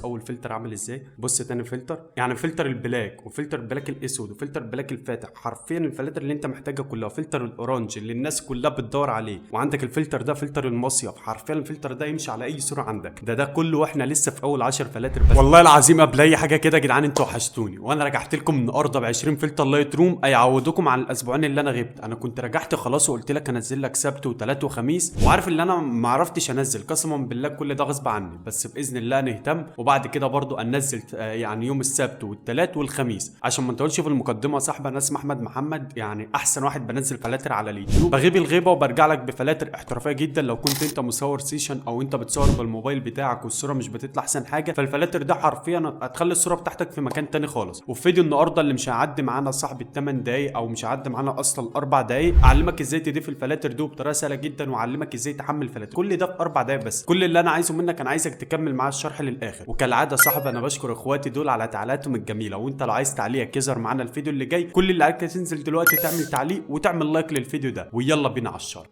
اول فلتر عامل ازاي، بص تاني فلتر، يعني فلتر البلاك وفلتر البلاك الاسود وفلتر البلاك الفاتح، حرفيا الفلاتر اللي انت محتاجها كلها. فلتر الاورنج اللي الناس كلها بتدور عليه، وعندك الفلتر ده فلتر المصيف، حرفيا الفلتر ده يمشي على اي صوره عندك. ده كله واحنا لسه في اول 10 فلاتر بس. والله العظيم قبل اي حاجه كده يا جدعان انتوا وحشتوني، وانا رجعت لكم النهارده ب 20 فلتر لايت روم هيعوضوكم عن الاسبوعين اللي انا غبت. انا كنت رجعت خلاص وقلت لك انزل لك سبت وثلاث وخميس، وعارف ان انا ما عرفتش انزل قسما بالله كل ده غصب عني، بس باذن الله نهتم. وبعد كده برضو انزل يعني يوم السبت والثلاث والخميس، عشان ما تقولش في المقدمه يا صاحبي انا اسمي احمد محمد، يعني احسن واحد بنزل فلاتر على اليوتيوب، بغيب الغيبه وبرجع لك بفلاتر احترافيه جدا. لو كنت انت مصور سيشن او انت بتصور بالموبايل بتاعك والصوره مش بتطلع احسن حاجه، فالفلاتر ده حرفيا هتخلي الصوره بتاعتك في مكان تاني خالص. وفي فيديو النهارده اللي مش هيعدي معانا صاحبي 8 دقايق او مش هيعدي معانا اصلا 4 دقايق، اعلمك ازاي تضيف الفلاتر دي بطريقه سهله جدا، واعلمك ازاي تحمل فلاتر، كل ده في 4 دقايق بس. كل اللي انا عايزه منك انا عايزك تكمل معايا الشرح للاخر. وكالعاده صاحبي انا بشكر اخواتي دول على تعليقاتهم الجميله، وانت لو عايز تعليقك يظهر معانا الفيديو اللي جاي، كل اللي عليك تنزل دلوقتي تعمل تعليق وتعمل لايك للفيديو ده، ويلا بينا على الشرح.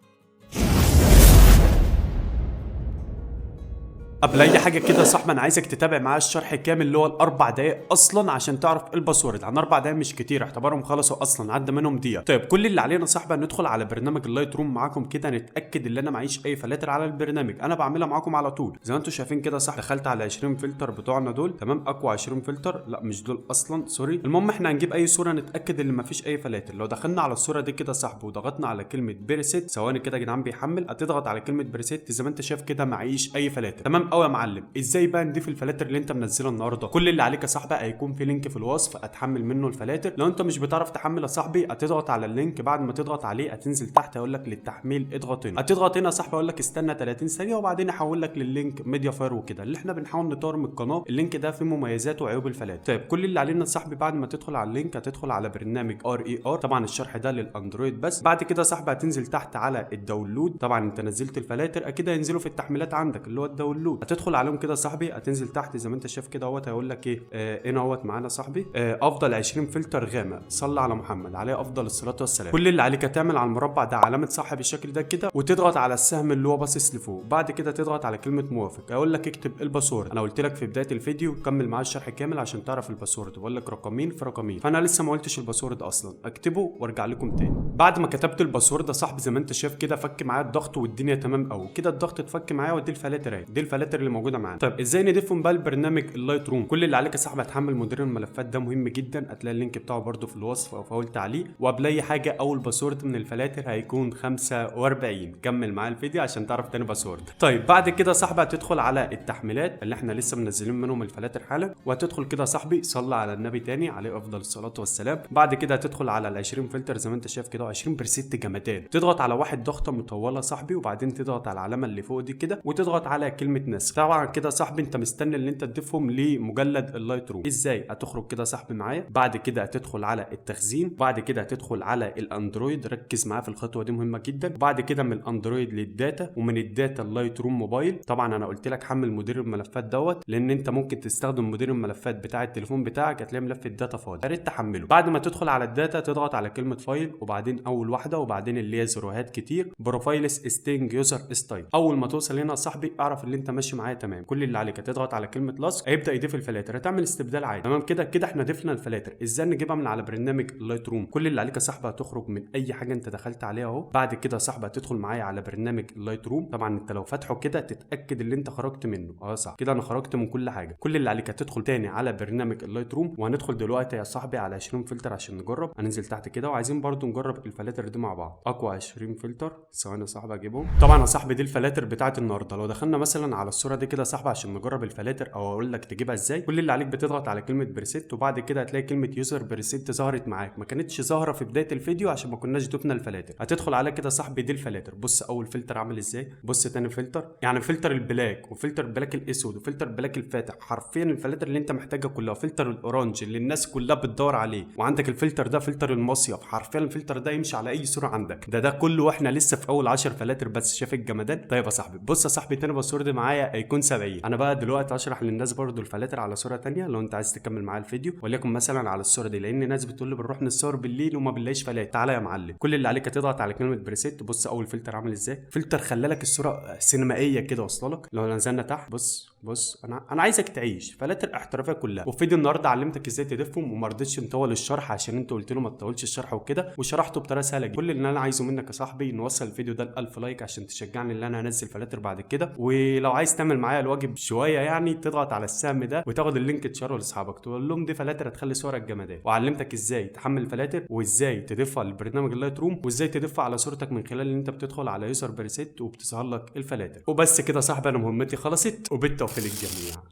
قبل اي حاجه كده يا صاحبي انا عايزك تتابع معايا الشرح كامل اللي هو الاربع دقايق اصلا عشان تعرف الباسورد. عن 4 دقايق مش كتير، اعتبرهم خلصوا اصلا، عدى منهم دقيقه. طيب كل اللي علينا يا صاحبي ندخل على برنامج اللايت روم معاكم كده، نتاكد ان انا معيش اي فلاتر على البرنامج، انا بعملها معاكم على طول زي ما انتم شايفين كده صح. دخلت على 20 فلتر بتوعنا دول تمام، اقوى 20 فلتر، لا مش دول اصلا سوري. المهم احنا هنجيب اي صوره نتاكد ان مفيش اي فلاتر. لو دخلنا على الصوره دي كده صاحبي وضغطنا على كلمه بريسيت، ثواني كده يا جدعان بيحمل، هتضغط على كلمه بريسيت زي ما انت شايف كده معيش اي فلاتر. تمام قوي يا معلم. ازاي بقى نضيف الفلاتر اللي انت منزلها النهارده؟ كل اللي عليك يا صاحبي هيكون في لينك في الوصف هتحمل منه الفلاتر. لو انت مش بتعرف تحمل يا صاحبي هتضغط على اللينك، بعد ما تضغط عليه هتنزل تحت هيقول لك للتحميل اضغط هنا، هتضغط هنا يا صاحبي هيقول لك استنى 30 ثانيه وبعدين يحول لك لللينك ميديا فاير وكده، اللي احنا بنحاول نطور من القناه. اللينك ده فيه مميزات وعيوب الفلاتر. طيب كل اللي علينا يا صاحبي بعد ما تدخل على اللينك هتدخل على برنامج RER، طبعا الشرح ده للاندرويد بس. بعد كده يا صاحبي هتنزل تحت على الداونلود، طبعا انت نزلت الفلاتر اكيد هينزلوا في التحميلات عندك اللي هو الداونلود، هتدخل عليهم كده يا صاحبي، هتنزل تحت زي ما انت شايف كده اهوت هيقول لك ايه هنا اهوت معانا صاحبي افضل 20 فلتر غامق صلى على محمد عليه افضل الصلاه والسلام. كل اللي عليك هتعمل على المربع ده علامه صح بالشكل ده كده، وتضغط على السهم اللي هو باصص لفوق، بعد كده تضغط على كلمه موافق، هيقول لك اكتب الباسورد. انا قلت لك في بدايه الفيديو كمل معايا الشرح كامل عشان تعرف الباسورد، بقول لك رقمين في رقمين، فانا لسه ما قلتش الباسورد اصلا، اكتبه وارجع لكم تاني. بعد ما كتبت الباسورد يا صاحبي زي ما انت شايف كده فك معايا الضغط والدنيا تمام قوي كده، الضغط اتفك معايا ودي الفلاتر اهي، دي الفلاتر اللي موجوده معانا. طيب ازاي نضيفهم بقى البرنامج اللايت روم؟ كل اللي عليك يا صاحبي هتحمل مدير الملفات، ده مهم جدا، هتلاقي اللينك بتاعه برده في الوصف او في اول تعليق. وقبل اي حاجه اول باسورد من الفلاتر هيكون 45، كمل معايا الفيديو عشان تعرف تاني باسورد. طيب بعد كده يا صاحبي هتدخل على التحميلات اللي احنا لسه منزلين منهم الفلاتر حالا، وهتدخل كده يا صاحبي صلى على النبي تاني عليه افضل الصلاه والسلام. بعد كده هتدخل على ال 20 فلتر زي ما انت شايف كده 20 بريسيت جمدان، تضغط على واحد ضغطه مطوله صاحبي، وبعدين تضغط على العلامه اللي فوق دي كده وتضغط على كلمه نسخ. طبعا كده صاحبي انت مستني ان انت تضيفهم لمجلد اللايت روم. ازاي؟ هتخرج كده صاحبي معايا، بعد كده هتدخل على التخزين، بعد كده هتدخل على الاندرويد، ركز معايا في الخطوه دي مهمه جدا. بعد كده من الاندرويد للداتا، ومن الداتا اللايت روم موبايل. طبعا انا قلت لك حمل مدير الملفات لان انت ممكن تستخدم مدير الملفات بتاع التليفون بتاعك هتلاقي ملف الداتا فاضي، يا ريت تحمله. بعد ما تدخل على الداتا تضغط على كلمه فايل، وبعدين اول واحده، وبعدين اللي هي زيروهات كتير بروفايلز ستينج يوزر ستايل. اول ما توصل هنا يا صاحبي اعرف ان انت ماشي معايا تمام. كل اللي عليك هتضغط على كلمه لاست، هيبدا يضيف الفلاتر، هتعمل استبدال عادي تمام كده. كده احنا ضفنا الفلاتر. ازاي نجيبها من على برنامج اللايت روم؟ كل اللي عليك يا صاحبي هتخرج من اي حاجه انت دخلت عليها اهو، بعد كده يا صاحبي هتدخل معايا على برنامج اللايت روم. طبعا انت لو فاتحه كده تتاكد ان انت خرجت منه صح كده، انا خرجت من كل حاجه. كل اللي عليك هتدخل تاني على برنامج اللايت روم، وهندخل دلوقتي يا صاحبي على 20 فلتر عشان نجرب. هننزل تحت كده وعايزين برضو نجرب الفلاتر دي مع بعض. اقوى 20 فلتر، ثواني يا صاحبي اجيبهم. طبعا يا صاحبي دي الفلاتر بتاعت النهارده. لو دخلنا مثلا على الصوره دي كده يا صاحبي عشان نجرب الفلاتر او اقول لك تجيبها ازاي، كل اللي عليك بتضغط على كلمه بريسيت، وبعد كده هتلاقي كلمه يوزر بريسيت ظهرت معاك، ما كانتش ظاهره في بدايه الفيديو عشان ما كناش ضفنا الفلاتر. هتدخل على كده صاحبي دي الفلاتر، بص اول فلتر عامل ازاي، بص تاني فلتر، يعني فلتر البلاك وفلتر البلاك الاسود وفلتر البلاك الفاتح، حرفيا الفلاتر اللي انت محتاجها كلها. فلتر الاورنج اللي الناس كلها بتدور عليه، وعندك الفلتر ده فلتر المصيف، حرفيا الفلتر ده يمشي على اي صوره عندك. ده كله واحنا لسه في اول 10 فلاتر بس، شايف الجمدان. طيب يا صاحبي بص يا صاحبي تاني باسورد معايا هيكون 70. انا بقى دلوقتي اشرح للناس برضو الفلاتر على صوره تانية لو انت عايز تكمل معايا الفيديو، وليكن مثلا على الصوره دي، لان ناس بتقول لي بنروح نصور بالليل وما بنلاقيش فلاتر. تعالى يا معلم، كل اللي عليك هتضغط على كلمه بريسيت، بص اول فلتر عامل ازاي، فلتر خلالك الصوره سينمائيه كده واصله لك. لو نزلنا تحت بص انا عايزك تعيش فلاتر احترافيه كلها. وفي فيديو النهارده علمتك ازاي تدفهم، وما رضيتش نطول الشرح عشان انت قلت له ما تطولش الشرح وكده، وشرحته بطريقه سهله جدا. كل اللي انا عايزه منك يا صاحبي نوصل الفيديو ده ل 1000 لايك عشان تشجعني ان انا هنزل فلاتر بعد كده. ولو عايز تعمل معايا الواجب شويه يعني تضغط على السهم ده وتاخد اللينك تشاره لاصحابك تقول لهم دي فلاتر هتخلي صورك جمدان. وعلمتك ازاي تحمل الفلاتر، وازاي تضيفها لبرنامج اللايت روم، وازاي تضيفها على صورتك من خلال ان انت بتدخل على يوزر بريسيت وبتظهر لك الفلاتر. وبس كده يا صاحبي انا مهمتي خلصت، وبالتوفيق للجميع.